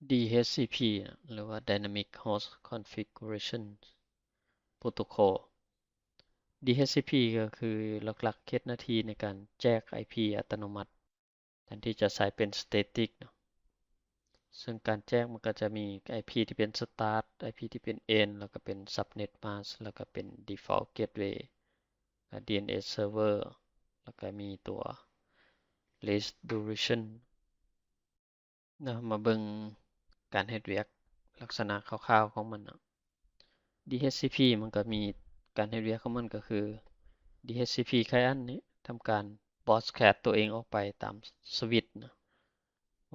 DHCP หรือว่า Dynamic Host Configuration Protocol DHCP ก็คือหลักๆเฮ็ดหน้าที่ในการแจ้ง IP อัตโนมัติแทนที่จะใช้เป็น static เนาะซึ่งการแจ้งมันก็จะมี IP ที่เป็น start IP ที่เป็น end แล้วก็เป็น subnet mask แล้วก็เป็น default gateway DNS server แล้วก็มีตัว list duration นะมาเบิ่งการเฮ็ดเวียกลักษณะคร่าวๆของมันเนาะ DHCP มันก็มีการเฮ็ดเวียกของมันก็คือ DHCP client นี้ทำการ broadcast ตัวเองออกไปตามสวิตช์นะ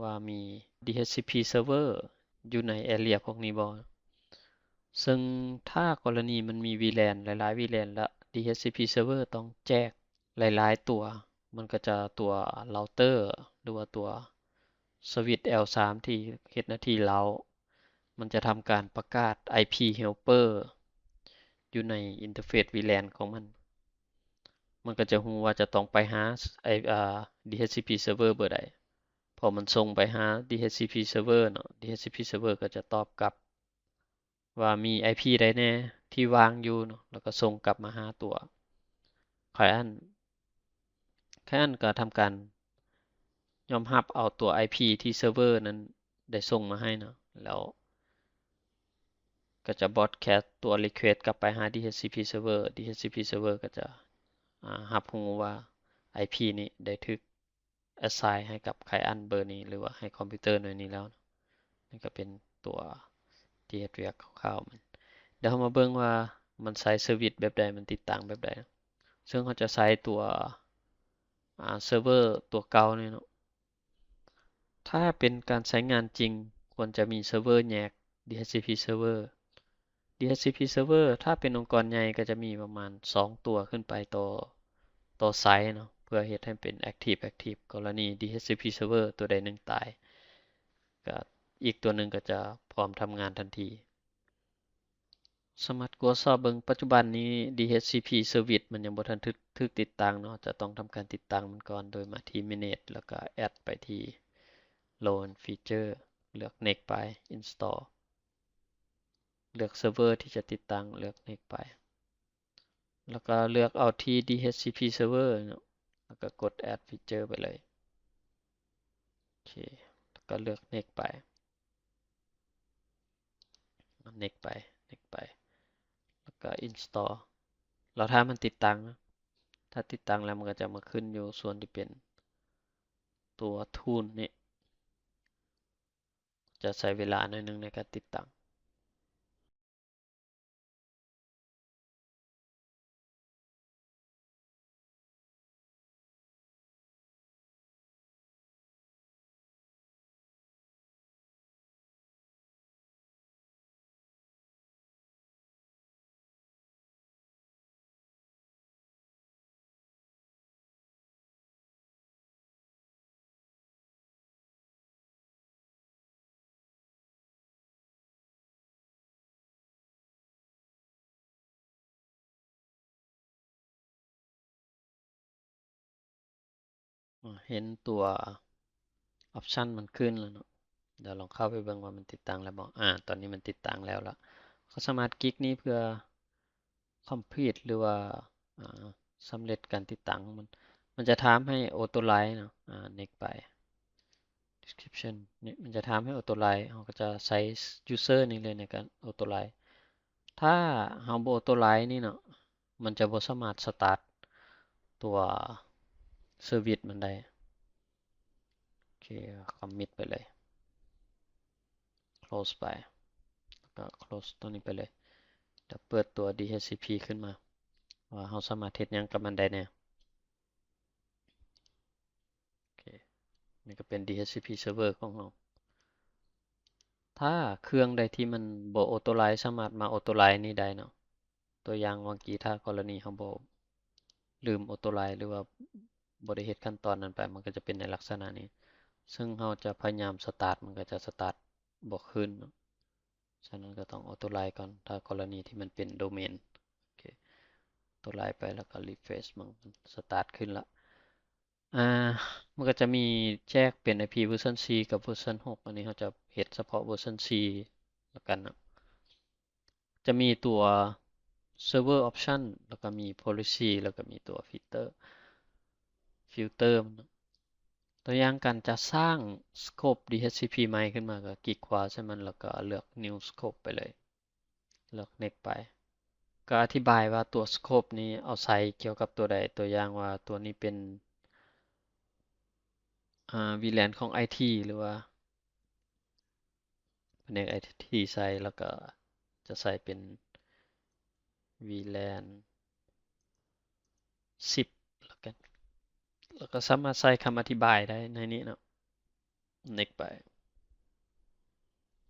ว่ามี DHCP server อยู่ใน area พวกนี้บ่ซึ่งถ้ากรณีมันมี VLAN หลายๆ VLAN แล้ว DHCP server ต้องแจ้งหลายๆตัวมันก็จะตัว router หรือว่าตัวสวิตช์ L3 ที่เฮ็ดหน้าที่เรามันจะทำการประกาศ IP helper อยู่ในอินเทอร์เฟซ VLAN ของมัน มันก็จะรู้ว่าจะต้องไปหาไอ้DHCP server เบอร์ใดพอมันส่งไปหา DHCP server เนาะ DHCP server ก็จะตอบกลับว่ามี IP ใดแน่ที่วางอยู่เนาะแล้วก็ส่งกลับมาหาตัว client client ก็ทำการยอมรับเอาตัว IP ที่เซิร์ฟเวอร์นั้นได้ส่งมาให้เนาะแล้วก็จะ broadcast ตัว request กลับไปหา DHCP server DHCP server ก็จะรับรู้ว่า IP นี้ได้ถูก assign ให้กับ client เบอร์นี้หรือว่าให้คอมพิวเตอร์หน่วยนี้แล้วนี่ก็เป็นตัวที่เฮ็ดเวียกคร่าวๆมันเดี๋ยวเรามาเบิ่งว่ามันใช้เซอร์วิสแบบใดมันติดตั้งแบบใดซึ่งเขาจะใช้ตัวเซิร์ฟเวอร์ตัวเก่านี่เนาะถ้าเป็นการใช้งานจริงควรจะมีเซิร์ฟเวอร์แยก DHCP server DHCP server ถ้าเป็นองค์กรใหญ่ก็จะมีประมาณ2ตัวขึ้นไปต่อไซต์เนาะเพื่อเฮ็ดให้เป็น active กรณี DHCP server ตัวใดหนึ่งตายก็อีกตัวหนึ่งก็จะพร้อมทำงานทันทีสามารถตรวจสอบเบิ่งปัจจุบันนี้ DHCP Service มันยังบ่ทันถูกติดตั้งเนาะจะต้องทำการติดตั้งมันก่อนโดยมาที่ Manage แล้วก็ Add ไปที่ Loan Feature เลือก Next ไป Install เลือกเซิร์ฟเวอร์ที่จะติดตั้งเลือก Next ไปแล้วก็เลือกเอาที่ DHCP Server เนาะแล้วก็กด Add Feature ไปเลยโอเคแล้วก็เลือก Next ไป Next ไป Next ไปแล้วก็ Install เราถ้ามันติดตั้งนะถ้าติดตั้งแล้วมันก็จะมาขึ้นอยู่ส่วนที่เป็นตัว Tool นี่จะใช้เวลาหน่อยนึงในการติดตั้งเห็นตัว Option มันขึ้นแล้วเนาะเดี๋ยวลองเข้าไปเบิ่งว่ามันติดตั้งแล้วบ่ตอนนี้มันติดตั้งแล้วล่ะเขาสามารถคลิกนี้เพื่อ complete หรือว่าสำเร็จการติดตั้งมันจะถามให้ auto write เนาะnext ไป description นี่มันจะถามให้ auto write เราก็จะใช้ user นี่เลยในการ auto write ถ้าเราบ่ auto write นี่เนาะมันจะบ่สามารถ start ตัว service มันได้โอเค commit ไปเลย close ไปแล้วก็ close ตัวนี้ไปเลยเดี๋ยวเปิดตัว DHCP ขึ้นมาว่าเราสามารถเฮ็ดหยังกับมันได้แน่โอเคนี่ก็เป็น DHCP server ของเราถ้าเครื่องใดที่มันบ่ออโต้ไลท์สามารถมาออโต้ไลท์นี่ได้เนาะตัวอย่างเมื่อกี้ถ้ากรณีเราบ่ลืมออโต้ไลท์หรือว่าบ่ได้เฮ็ดขั้นตอนนั้นไปมันก็จะเป็นในลักษณะนี้ซึ่งเราจะพยายามสตาร์ทมันก็จะสตาร์ทบ่ขึ้นเนาะฉะนั้นก็ต้องออโต้ไลท์ก่อนถ้ากรณีที่มันเป็นโดเมนโอเคออโต้ไลท์ไปแล้วก็รีเฟรชมันสตาร์ทขึ้นละ อ่ามันก็จะมีแยกเป็น IP เวอร์ชัน C กับเวอร์ชัน6อันนี้เขาจะเฮ็ดเฉพาะเวอร์ชัน C แล้วกันนะจะมีตัว Server Option แล้วก็มี Policy แล้วก็มีตัว Filter มันนะตัวอย่างการจะสร้าง Scope DHCP ใหม่ขึ้นมาก็คลิกขวาใช่มันแล้วก็เลือก New Scope ไปเลยเลือก Next ไปก็อธิบายว่าตัว Scope นี้เอาใส่เกี่ยวกับตัวใดตัวอย่างว่าตัวนี้เป็นVLAN ของ IT หรือว่าแผนก IT ใส่แล้วก็จะใส่เป็น VLAN 10แล้วกันแล้วก็สามารถใส่คำอธิบายได้ในนี้เนาะ Next ไป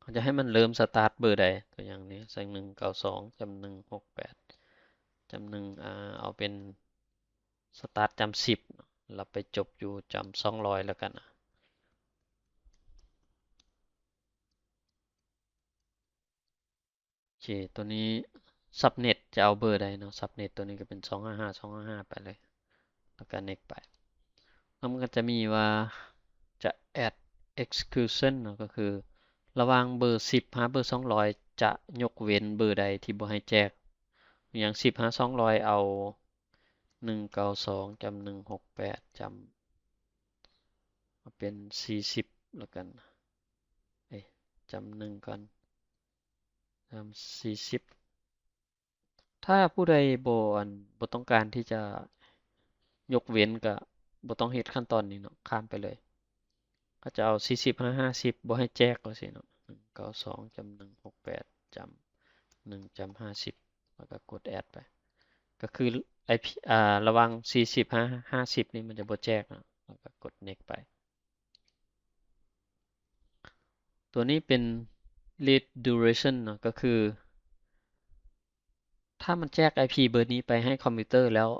เขาจะให้มันเริ่มสตาร์ทเบอร์ใดตัวอย่างนี้ใส่192.168เอาเป็นสตาร์ท10เราไปจบอยู่200แล้วกันนะโอเคตัวนี้ซับเน็ตจะเอาเบอร์ใดเนาะซับเน็ตตัวนี้ก็เป็น255ไปเลยแล้วก็ next ไปแล้วมันก็จะมีว่าจะ add exclusion เนาะก็คือระหว่างเบอร์10หาเบอร์200จะยกเว้นเบอร์ใดที่บ่ให้แจ้งอย่าง10หา200เอา192.168มาเป็น40แล้วกันเอ้ยจำหนึ่งก่อน40ถ้าผู้ใดบ่ต้องการที่จะยกเว้นก็บ่ต้องเฮ็ดขั้นตอนนี้เนาะข้ามไปเลยก็จะเอา40หา50บ่ให้แจกก็สิเนาะ192.168จำ1.50แล้วก็กด add ไปก็คือ IP ระหว่าง40หา50นี่มันจะบ่แจกเนาะแล้วก็กด next ไปตัวนี้เป็น read duration เนาะก็คือถ้ามันแจ้ง IP เบอร์นี้ไปให้คอมพิวเตอร์แล้ว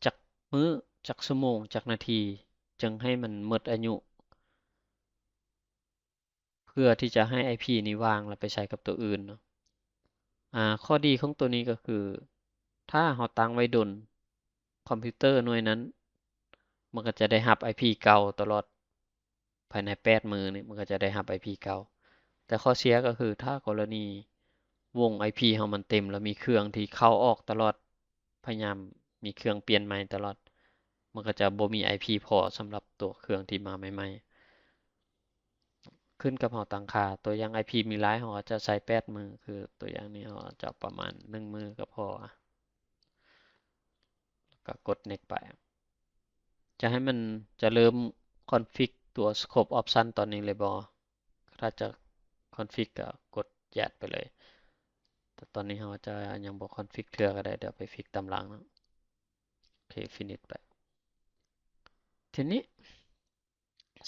จักมื้อจักชั่วโมงจักนาทีจึงให้มันหมดอายุเพื่อที่จะให้ IP นี้วางแล้วไปใช้กับตัวอื่นเนาะข้อดีของตัวนี้ก็คือถ้าเราตั้งไว้ดนคอมพิวเตอร์หน่วยนั้นมันก็จะได้รับ IP เก่าตลอดภายใน8มื้อนี่มันก็จะได้รับ IP เก่าแต่ข้อเสียก็คือถ้ากรณีวง IP เรามันเต็มแล้วมีเครื่องที่เข้าออกตลอดพยายามมีเครื่องเปลี่ยนใหม่ตลอดมันก็จะบ่มี IP พอสำหรับตัวเครื่องที่มาใหม่ๆขึ้นกับเราตั้งค่าตัวอย่าง IP มีหลายเราจะใส่8มื้อคือตัวอย่างนี้เราจะประมาณ1มื้อก็พอก็กด next ไปจะให้มันจะเริ่มคอนฟิกตัว scope option ตอนนี้เลยบ่ถ้าจะคอนฟิกก็กด yes ไปเลยแต่ตอนนี้เราจะยังบ่คอนฟิกเทื่อก็ได้เดี๋ยวไปฟิกตามหลังเนาะโอเค finish ไปทีนี้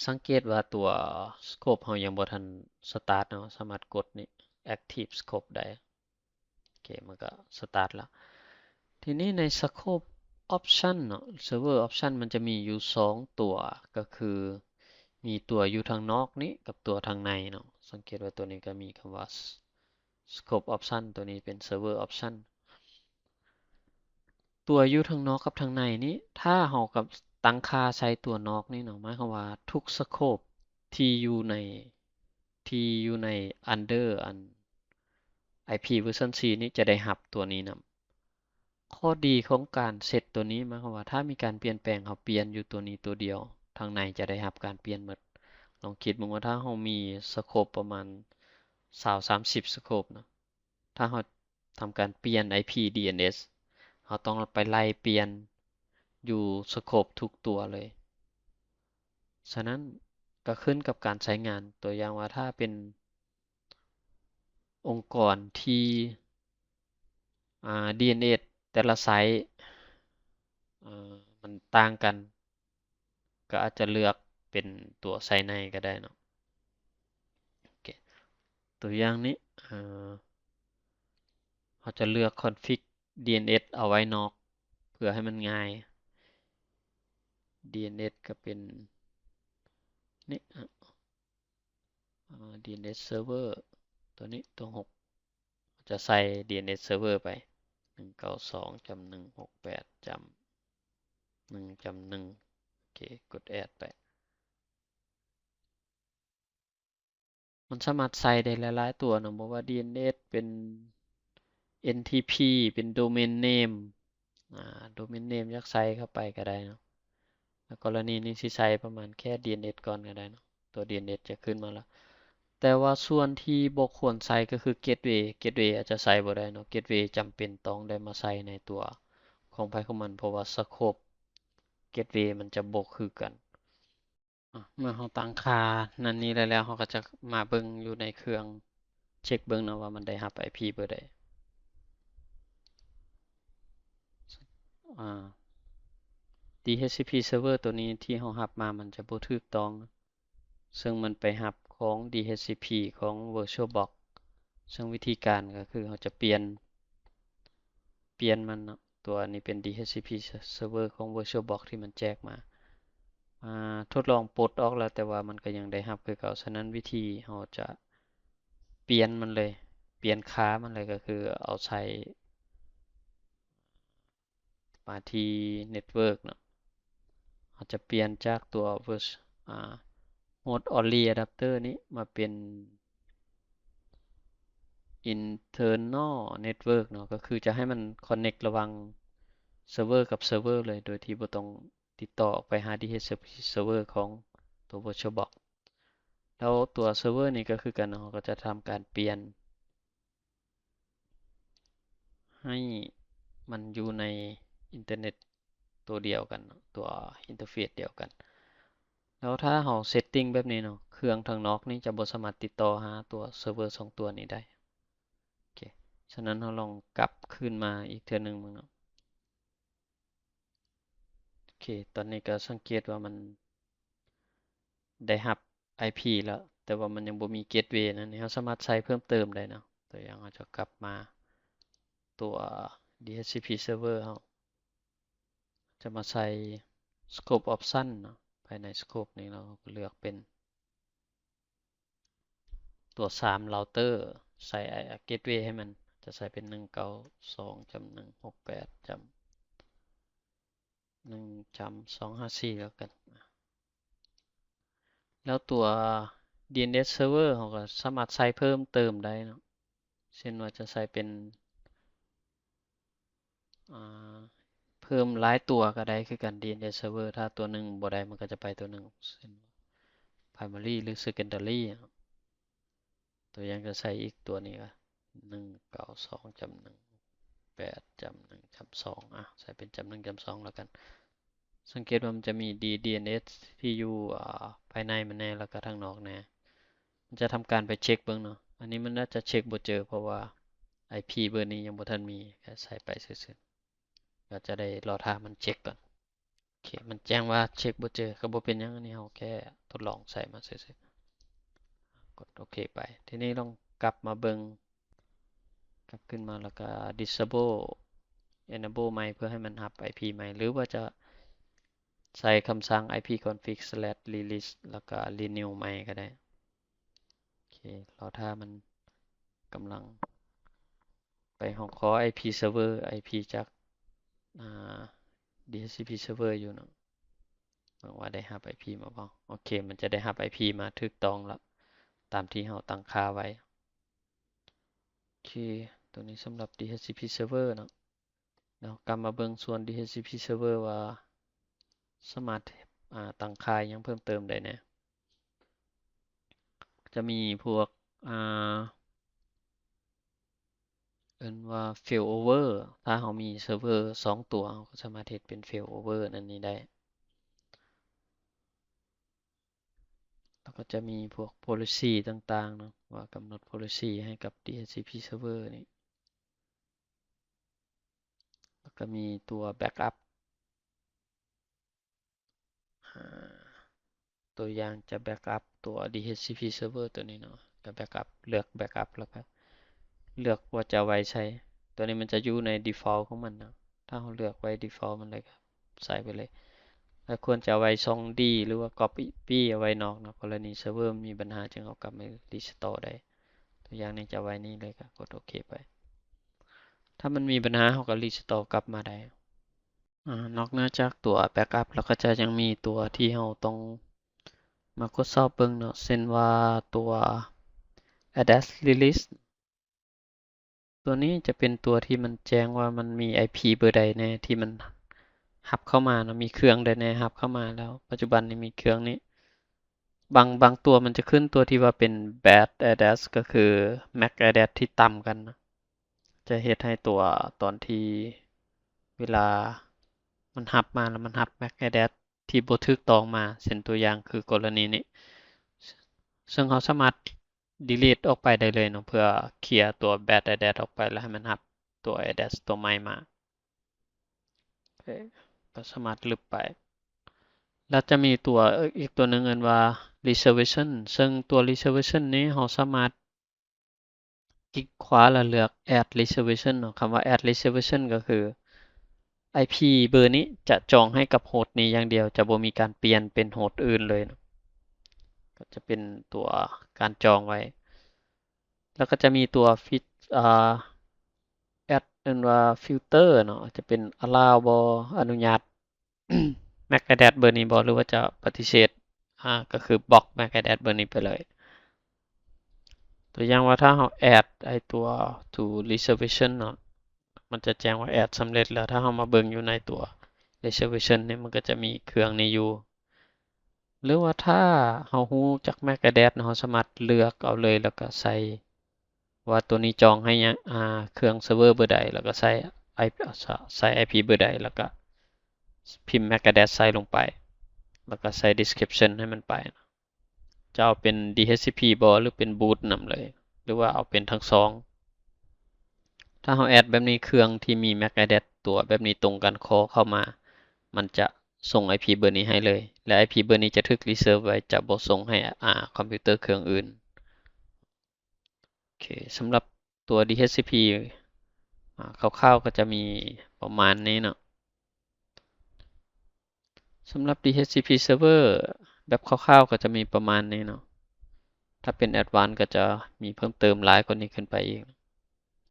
สังเกตว่าตัว scope เรายังบ่ทัน start เนาะสามารถกดนี่ active scope ได้โอเคมันก็ start แล้วทีนี้ใน scope option เนาะ server option มันจะมีอยู่2ตัวก็คือมีตัวอยู่ทางนอกนี้กับตัวทางในเนาะสังเกตว่าตัวนี้ก็มีคำว่า scope option ตัวนี้เป็น server option ตัวอยู่ทางนอกกับทางในนี้ถ้าเรากับตั้งค่าใช้ตัวนอกนี่เนาะหมายความว่าทุก scope ที่อยู่ในunder IP version 4นี้จะได้รับตัวนี้นำข้อดีของการเซตตัวนี้หมายความว่าถ้ามีการเปลี่ยนแปลงเราเปลี่ยนอยู่ตัวนี้ตัวเดียวทางในจะได้รับการเปลี่ยนหมดลองคิดมึงว่าถ้าเรามีสโคปประมาณ20-30สโคปเนาะถ้าเราทำการเปลี่ยน IP DNS เราต้องไปไล่เปลี่ยนอยู่สโคปทุกตัวเลยฉะนั้นก็ขึ้นกับการใช้งานตัวอย่างว่าถ้าเป็นองค์กรที่DNS แต่ละไซต์มันต่างกันก็อาจจะเลือกเป็นตัวไซต์ในก็ได้เนาะโอเคตัวอย่างนี้เราจะเลือก config DNS เอาไว้นอกเพื่อให้มันง่าย DNS ก็เป็นนี่DNS server ตัวนี้ตัว6จะใส่ DNS server ไป192.168.1.1โอเค เคกด add ไปมันสามารถใส่ได้หลายๆตัวเนาะบ่ว่า DNS เป็น NTP เป็น domain name domain name อยากใส่เข้าไปก็ได้เนาะกรณีนี้สิใส่ประมาณแค่ DNS ก่อนก็ได้เนาะตัว DNS จะขึ้นมาแล้วแต่ว่าส่วนที่บ่ควรใส่ก็คือ gateway อาจจะใส่บ่ได้เนาะ gateway จำเป็นต้องได้มาใส่ในตัวของไผของมันเพราะว่า scope gateway มันจะบ่คือกันเมื่อเราตั้งค่านั่นนี้แล้วเราก็จะมาเบิ่งอยู่ในเครื่องเช็คเบิ่งเนาะว่ามันได้รับ IP เบอร์ใดDHCP server ตัวนี้ที่เรารับมามันจะบ่ถูกต้องซึ่งมันไปรับของ DHCP ของ VirtualBox ซึ่งวิธีการก็คือเราจะเปลี่ยนมันเนาะตัวนี้เป็น DHCP server ของ VirtualBox ที่มันแจกมาทดลองปลดออกแล้วแต่ว่ามันก็ยังได้รับคือเก่าฉะนั้นวิธีเราจะเปลี่ยนมันเลยเปลี่ยนค่ามันเลยก็คือเอาใช้มาที่ Network เนาะเราจะเปลี่ยนจากตัว Host Only Adapter นี้มาเป็น Internal Network เนาะก็คือจะให้มัน Connect ระหว่างเซิร์ฟเวอร์กับเซิร์ฟเวอร์เลยโดยที่บ่ต้องติดต่อออกไปหา DHCP Server ของตัว VirtualBox แล้วตัวเซิร์ฟเวอร์นี้ก็คือกันเราก็จะทำการเปลี่ยนให้มันอยู่ในอินเทอร์เน็ตตัวเดียวกันตัวอินเทอร์เฟซเดียวกันแล้วถ้าเราเซตติ้งแบบนี้เนาะเครื่องทางนอกนี้จะบ่สามารถติดต่อหาตัวเซิร์ฟเวอร์2ตัวนี้ได้โอเคฉะนั้นเราลองกลับขึ้นมาอีกเทื่อนึงมึงเนาะโอเคตอนนี้ก็สังเกตว่ามันได้รับ IP แล้วแต่ว่ามันยังบ่มี Gateway นั่นนี่เราสามารถใช้เพิ่มเติมได้เนาะตัวอย่างเราจะกลับมาตัว DHCP server เราจะมาใส่ scope option เนาะภายใน scope นี้เราเลือกเป็นตัว3 router ใส่ gateway ให้มันจะใส่เป็น 192.168.1.254 แล้วกันแล้วตัว DNS server เราก็สามารถใส่เพิ่มเติมได้เนาะเช่นว่าจะใส่เป็นเพิ่มหลายตัวก็ได้คือกัน DNS server ถ้าตัวหนึ่งบ่ได้มันก็จะไปตัวหนึ่งเช่น primary หรือ secondary ตัวอย่างจะใส่อีกตัวนี้ก็192.168.1.2ใส่เป็น1.2แล้วกันสังเกตว่ามันจะมี DNS ที่อยู่ภายในมันแน่แล้วก็ทางนอกแน่มันจะทำการไปเช็คเบิ่งเนาะอันนี้มันน่าจะเช็คบ่เจอเพราะว่า IP เบอร์นี้ยังบ่ทันมีแค่ใส่ไปซื่อๆก็จะได้รอท่ามันเช็คก่อนโอเคมันแจ้งว่าเช็คบ่เจอก็บ่เป็นหยังอันนี้เราแค่ทดลองใส่มาซื่อๆกดโอเคไปทีนี้ลองกลับมาเบิ่งกลับขึ้นมาแล้วก็ disable enable ใหม่เพื่อให้มันรับ IP ใหม่หรือว่าจะใส่คำสั่ง ipconfig/release แล้วก็ renew ใหม่ก็ได้โอเครอถ้ามันกำลังไปขอ IP server IP จากDHCP server อยู่เนาะหวังว่าได้รับ IP มาบ่โอเคมันจะได้รับ IP มาถูกต้องแล้วตามที่เราตั้งค่าไว้โอเคตัวนี้สำหรับ DHCP server เนาะแล้วกลับมาเบิ่งส่วน DHCP server ว่าสามารถตั้งค่ายังเพิ่มเติมได้แน่จะมีพวกเอิ้นว่า failover ถ้าเรามีเซิร์ฟเวอร์2ตัวเราก็สามารถเฮ็ดเป็น failover นั่นนี้ได้แล้วก็จะมีพวก policy ต่างๆเนาะว่ากำหนด policy ให้กับ DHCP server นี่แล้วก็มีตัว backup ตัวอย่างจะ backup ตัว DHCP server ตัวนี้เนาะก็ backup เลือก backup แล้วก็เลือกว่าจะไว้ใช้ตัวนี้มันจะอยู่ใน default ของมันนะถ้าเราเลือกไว้ default มันเลยครับใส่ไปเลยถ้าควรจะไว้ 2D หรือว่า copy เอาไว้นอกนะกรณีเซิร์ฟเวอร์มีปัญหาจึงเอากลับมา restore ได้ตัวอย่างนี้จะไว้นี่เลยครับกดโอเคไปถ้ามันมีปัญหาเราก็ restore กลับมาได้ นอกเหนือจากตัว Backup แล้วก็จะยังมีตัวที่เราต้องมาทดสอบเบิ่งเนาะเช่นว่าตัว Adas Release ตัวนี้จะเป็นตัวที่มันแจ้งว่ามันมี IP เบอร์ใดแน่ที่มันหับเข้ามาเนาะมีเครื่องใดแน่หับเข้ามาแล้วปัจจุบันนี้มีเครื่องนี้บางตัวมันจะขึ้นตัวที่ว่าเป็น bad address ก็คือ MAC address ที่ต่ำกันนะจะเฮ็ดให้ตัวตอนที่เวลามันหับมาแล้วมันหับ MAC address ที่บ่ถูกต้องมาเช่นตัวอย่างคือกรณีนี้ซึ่งเราสามารถ delete ออกไปได้เลยเนาะเพื่อเคลียร์ตัว bad address ออกไปแล้วให้มันหับตัว address ตัวใหม่มาก็สามารถลบไปแล้วจะมีตัวอีกตัวหนึ่งเอิ้นว่า reservation ซึ่งตัว reservation นี้เราสามารถคลิกขวาแล้วเลือก add reservation เนาะคำว่า add reservation ก็คือ IP เบอร์นี้จะจองให้กับโฮสต์นี้อย่างเดียวจะบ่มีการเปลี่ยนเป็นโฮสต์อื่นเลยเนาะก็จะเป็นตัวการจองไว้ แล้วก็จะมีตัวฟิตแอดเอิ้นว่า filter เนาะจะเป็น allow บ่อนุญาต MAC address เบอร์นี้บ่หรือว่าจะปฏิเสธก็คือบล็อก MAC address เบอร์นี้ไปเลย ตัวอย่างว่าถ้าเรา add ไอตัว to reservation เนาะมันจะแจ้งว่า add สำเร็จแล้วถ้าเรามาเบิ่งอยู่ในตัว reservation เนี่ยมันก็จะมีเครื่องนี้อยู่ หรือว่าถ้าเรารู้จัก MAC address เราสามารถเลือกเอาเลยแล้วก็ใส่ว่าตัวนี้จองให้เครื่องเซิร์ฟเวอร์เบอร์ใดแล้วก็ใส่ IP เบอร์ใดแล้วก็พิมพ์ MAC address ใส่ลงไปแล้วก็ใส่ description ให้มันไปจะเอาเป็น DHCP บ่หรือเป็น boot นำเลยหรือว่าเอาเป็นทั้งสองถ้าเราแอดแบบนี้เครื่องที่มี MAC address ตัวแบบนี้ตรงกันคอเข้ามามันจะส่ง IP เบอร์นี้ให้เลยและ IP เบอร์นี้จะถูก reserve ไว้จะบ่ส่งให้คอมพิวเตอร์เครื่องอื่นโอเคสำหรับตัว DHCP คร่าวๆก็จะมีประมาณนี้เนาะสำหรับ DHCP Server แบบคร่าวๆก็จะมีประมาณนี้เนาะถ้าเป็น Advanced ก็จะมีเพิ่มเติมหลายกว่านี้ขึ้นไปอีก